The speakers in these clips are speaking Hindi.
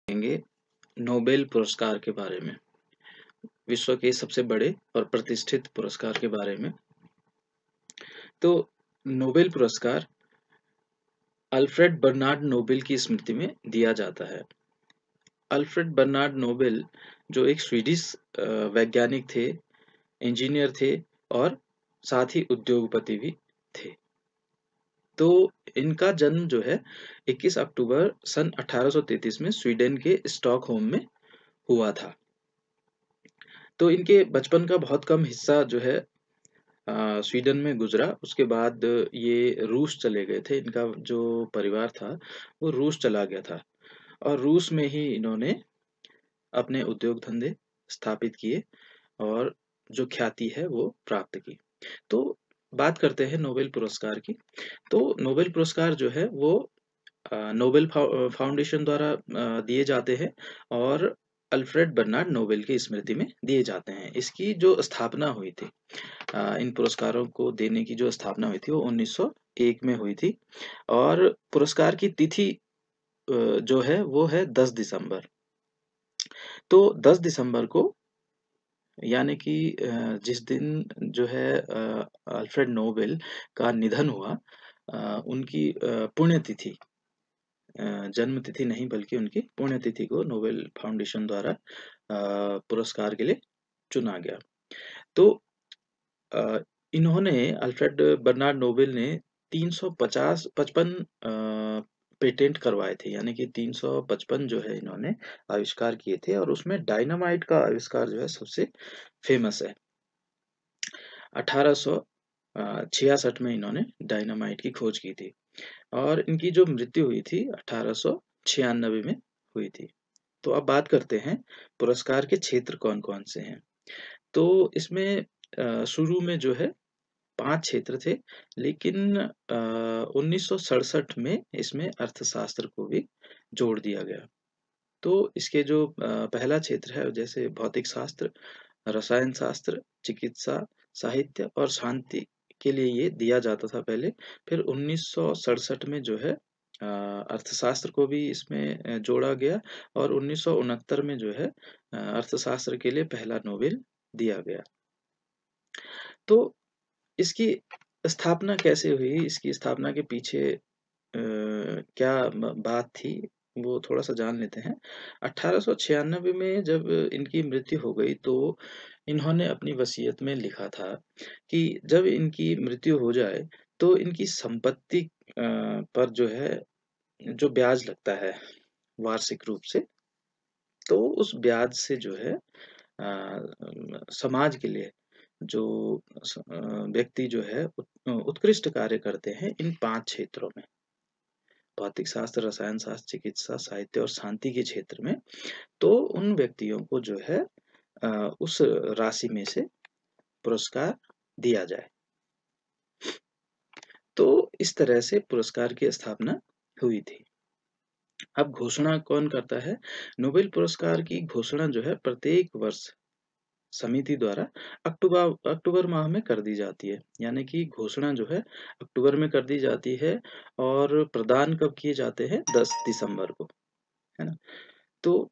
देंगे नोबेल पुरस्कार के बारे में, विश्व के सबसे बड़े और प्रतिष्ठित पुरस्कार के बारे में। तो नोबेल पुरस्कार अल्फ्रेड बर्नार्ड नोबेल की स्मृति में दिया जाता है। अल्फ्रेड बर्नार्ड नोबेल जो एक स्वीडिश वैज्ञानिक थे, इंजीनियर थे और साथ ही उद्योगपति भी थे। तो इनका जन्म जो है 21 अक्टूबर सन 1833 में स्वीडन के स्टॉकहोम में हुआ था। तो इनके बचपन का बहुत कम हिस्सा जो है स्वीडन में गुजरा। उसके बाद ये रूस चले गए थे। इनका जो परिवार था वो रूस चला गया था और रूस में ही इन्होंने अपने उद्योग धंधे स्थापित किए और जो ख्याति है वो प्राप्त की। तो बात करते हैं नोबेल पुरस्कार की। तो नोबेल पुरस्कार जो है वो नोबेल फाउंडेशन द्वारा दिए जाते हैं और अल्फ्रेड बर्नार्ड नोबेल की स्मृति में दिए जाते हैं। इसकी जो स्थापना हुई थी, इन पुरस्कारों को देने की जो स्थापना हुई थी वो 1901 में हुई थी और पुरस्कार की तिथि जो है वो है 10 दिसंबर। तो 10 दिसंबर को यानी कि जिस दिन जो है अल्फ्रेड नोबेल का निधन हुआ, उनकी पुण्यतिथि, जन्म तिथि नहीं बल्कि उनकी पुण्यतिथि को नोबेल फाउंडेशन द्वारा पुरस्कार के लिए चुना गया। तो अ, इन्होंने अल्फ्रेड बर्नार्ड नोबेल ने 355 पेटेंट करवाए थे, यानी कि 355 जो है इन्होंने आविष्कार किए थे और उसमें डायनामाइट का आविष्कार जो है सबसे फेमस है। 1866 में इन्होंने डायनामाइट की खोज की थी और इनकी जो मृत्यु हुई थी 1896 में हुई थी। तो अब बात करते हैं पुरस्कार के क्षेत्र कौन-कौन से हैं। तो इसमें शुरू में जो है 5 क्षेत्र थे, लेकिन 1967 में इसमें अर्थशास्त्र को भी जोड़ दिया गया। तो इसके जो पहला क्षेत्र है जैसे भौतिक शास्त्र, रसायन शास्त्र, चिकित्सा, साहित्य और शांति के लिए ये दिया जाता था पहले। फिर 1967 में जो है अर्थशास्त्र को भी इसमें जोड़ा गया और 1969 में जो है अर्थशास्त्र के लिए पहला नोबेल दिया गया। तो इसकी स्थापना कैसे हुई? इसकी स्थापना के पीछे क्या बात थी, वो थोड़ा-सा जान लेते हैं। 1896 में जब इनकी मृत्यु हो गई तो इन्होंने अपनी वसीयत में लिखा था कि जब इनकी मृत्यु हो जाए तो इनकी संपत्ति पर जो है, जो ब्याज लगता है वार्षिक रूप से, तो उस ब्याज से जो है समाज के लिए जो व्यक्ति जो है उत्कृष्ट कार्य करते हैं इन 5 क्षेत्रों में, भौतिक शास्त्र, रसायन शास्त्र, चिकित्सा, साहित्य और शांति के क्षेत्र में, तो उन व्यक्तियों को जो है उस राशि में से पुरस्कार दिया जाए। तो इस तरह से पुरस्कार की स्थापना हुई थी। अब घोषणा कौन करता है? नोबेल पुरस्कार की घोषणा जो है प्रत्येक वर्ष समिति द्वारा अक्टूबर माह में कर दी जाती है। यानी कि घोषणा जो है अक्टूबर में कर दी जाती है और प्रदान कब किए जाते हैं? 10 दिसंबर को, है ना? तो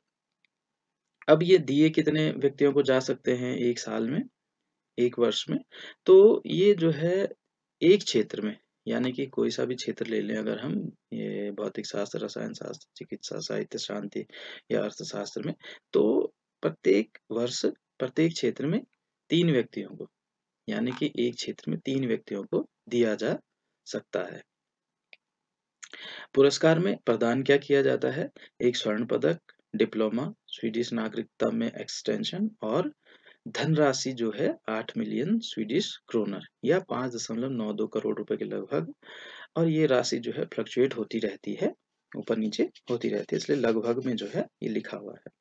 अब ये दिए कितने व्यक्तियों को जा सकते हैं 1 साल में, 1 वर्ष में? तो ये जो है एक क्षेत्र में, यानी कि कोई सा भी क्षेत्र ले लें अगर हम, ये भौतिक शास्त्र, रसायन शास्त्र, चिकित्सा, साहित्य, शांति या अर्थशास्त्र में, तो प्रत्येक वर्ष प्रत्येक क्षेत्र में 3 व्यक्तियों को, यानी कि एक क्षेत्र में 3 व्यक्तियों को दिया जा सकता है। पुरस्कार में प्रदान क्या किया जाता है? एक स्वर्ण पदक, डिप्लोमा, स्वीडिश नागरिकता में एक्सटेंशन और धनराशि जो है 8 मिलियन स्वीडिश क्रोनर या 5.92 करोड़ रुपए के लगभग। और ये राशि जो है फ्लक्चुएट होती रहती है, ऊपर-नीचे होती रहती है, इसलिए लगभग में जो है ये लिखा हुआ है।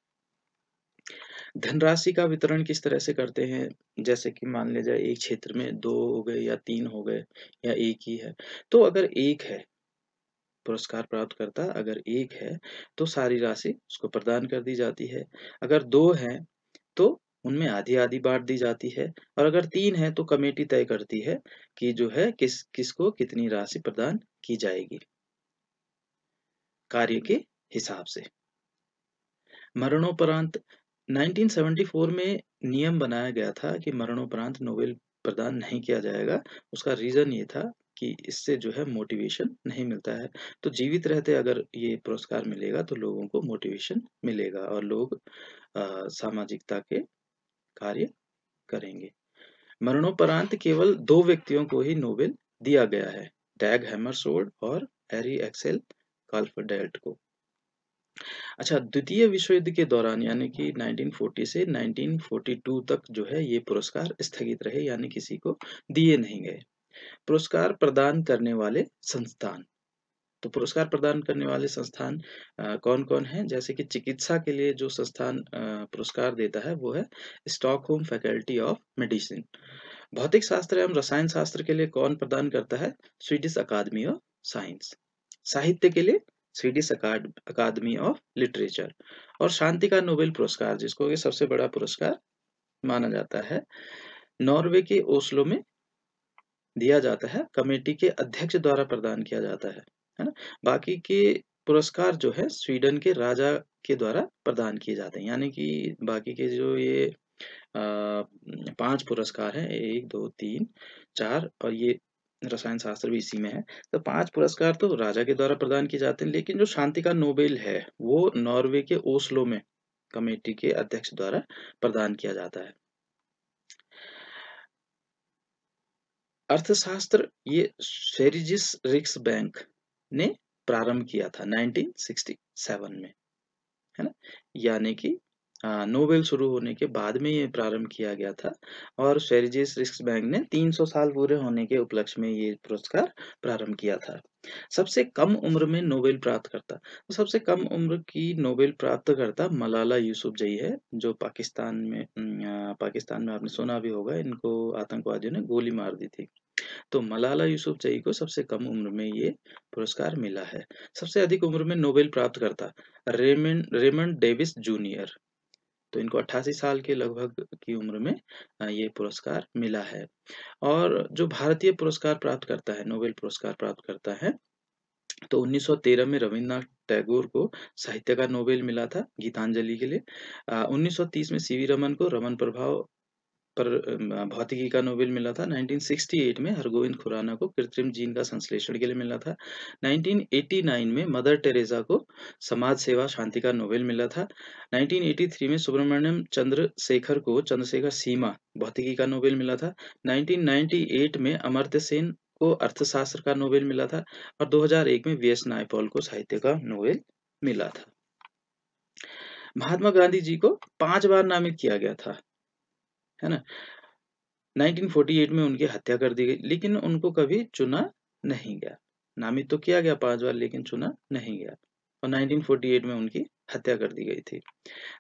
धनराशि का वितरण किस तरह से करते हैं? जैसे कि मान लिया जाए एक क्षेत्र में 2 हो गए या 3 हो गए या 1 ही है। तो अगर 1 है, पुरस्कार प्राप्तकर्ता अगर 1 है, तो सारी राशि उसको प्रदान कर दी जाती है। अगर 2 हैं, तो उनमें आधी-आधी बाँट दी जाती है और अगर 3 हैं, तो कमेटी तय करती है कि जो है किसको कितनी राशि प्रदान की जाएगी, कार्य के हिसाब से। मरणोपरांत 1974 में नियम बनाया गया था कि मरणोपरांत नोबेल प्रदान नहीं किया जाएगा। उसका रीज़न ये था कि इससे जो है मोटिवेशन नहीं मिलता है। तो जीवित रहते अगर ये पुरस्कार मिलेगा तो लोगों को मोटिवेशन मिलेगा और लोग सामाजिकता के कार्य करेंगे। मरणोपरांत केवल 2 व्यक्तियों को ही नोबेल दिया गया है, डैग हैमरशोल्ड और हैरी एक्सेल काल्फडैल्ट को। अच्छा, द्वितीय विश्व युद्ध के दौरान यानी कि 1940 से 1942 तक जो है ये पुरस्कार स्थगित रहे यानी किसी को दिए नहीं गए। पुरस्कार प्रदान करने वाले संस्थान, तो पुरस्कार प्रदान करने वाले संस्थान कौन-कौन हैं? जैसे कि चिकित्सा के लिए जो संस्थान पुरस्कार देता है वो है स्टॉकहोम फैकल्टी ऑफ मेडिसिन। भौतिक शास्त्र एवं रसायन शास्त्र के लिए कौन प्रदान करता है? Swedish Academy of Science. साहित्य के लिए स्वीडिश अकादमी ऑफ लिटरेचर। और शांति का नोबेल पुरस्कार जिसको कि सबसे बड़ा पुरस्कार माना जाता है, नॉर्वे के ओस्लो में दिया जाता है, कमेटी के अध्यक्ष द्वारा प्रदान किया जाता है ना? बाकी के पुरस्कार जो है स्वीडन के राजा के द्वारा प्रदान किए जाते हैं, यानी कि बाकी के जो ये 5 पुरस्कार हैं, 1, 2, 3, 4 और ये रसायन शास्त्र भी इसी में है। तो 5 पुरस्कार तो राजा के द्वारा प्रदान किए जाते हैं, लेकिन जो शांति का नोबेल है, वो नॉर्वे के ओस्लो में कमेटी के अध्यक्ष द्वारा प्रदान किया जाता है। अर्थशास्त्र ये स्वेरिजिस रिक्सबैंक ने प्रारंभ किया था 1967 में, है ना? यानी कि नोबेल शुरू होने के बाद में ये प्रारंभ किया गया था और स्वेरिजिस रिक्सबैंक ने 300 साल पूरे होने के उपलक्ष्य में ये पुरस्कार प्रारंभ किया था। सबसे कम उम्र में नोबेल प्राप्तकर्ता, तो सबसे कम उम्र की नोबेल प्राप्तकर्ता मलाला यूसुफजई है, जो पाकिस्तान में आपने सुना भी होगा, इनको आतंकवादियों ने गोली मार दी थी। तो मलाला यूसुफजई को सबसे कम उम्र में ये पुरस्कार मिला है। सबसे अधिक उम्र में नोबेल प्राप्तकर्ता रेमंड डेविस जूनियर, तो इनको 88 साल के लगभग की उम्र में ये पुरस्कार मिला है। और जो भारतीय पुरस्कार प्राप्त करता है, नोबेल पुरस्कार प्राप्त करता है, तो 1913 में रवीन्द्रनाथ टैगोर को साहित्य का नोबेल मिला था गीतांजलि के लिए। 1930 में सीवी रमन को रमन प्रभाव पर भौतिकी का नोबेल मिला था। 1968 में हरगोविंद खुराना को कृत्रिम जीन का संश्लेषण के लिए मिला था। 1989 में मदर टेरेसा को समाज सेवा शांति का नोबेल मिला था। 1983 में सुब्रमण्यम चंद्रशेखर को चंद्रशेखर सीमा भौतिकी का नोबेल मिला था। 1998 में अमर्त्य सेन को अर्थशास्त्र का नोबेल मिला था और 2001 में वी.एस. नायपॉल को साहित्य का नोबेल मिला था। महात्मा गांधी जी को 5 बार नामित किया गया था, है ना? 1948 में उनकी हत्या कर दी गई, लेकिन उनको कभी चुना नहीं गया। नामित तो किया गया 5 बार लेकिन चुना नहीं गया और 1948 में उनकी हत्या कर दी गई थी।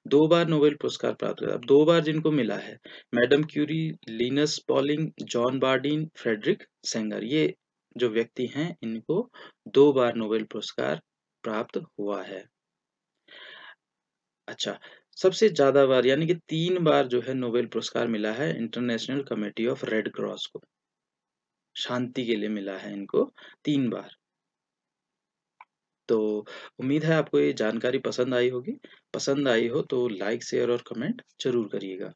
2 बार नोबेल पुरस्कार प्राप्त करा, अब 2 बार जिनको मिला है, madam Curie, Linus Pauling, John Bardeen, Frederick Sanger, ये जो व्यक्ति हैं इनको 2 बार नोबेल पुरस्कार प्राप्त हुआ है। अच्छा, सबसे ज़्यादा बार यानी कि 3 बार जो है नोबेल पुरस्कार मिला है international committee of red cross को। शांति के लिए मिला है इनको 3 बार। तो उम्मीद है आपको ये जानकारी पसंद आई होगी। पसंद आई हो तो लाइक, शेयर और कमेंट ज़रूर करिएगा।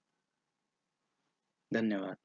धन्यवाद।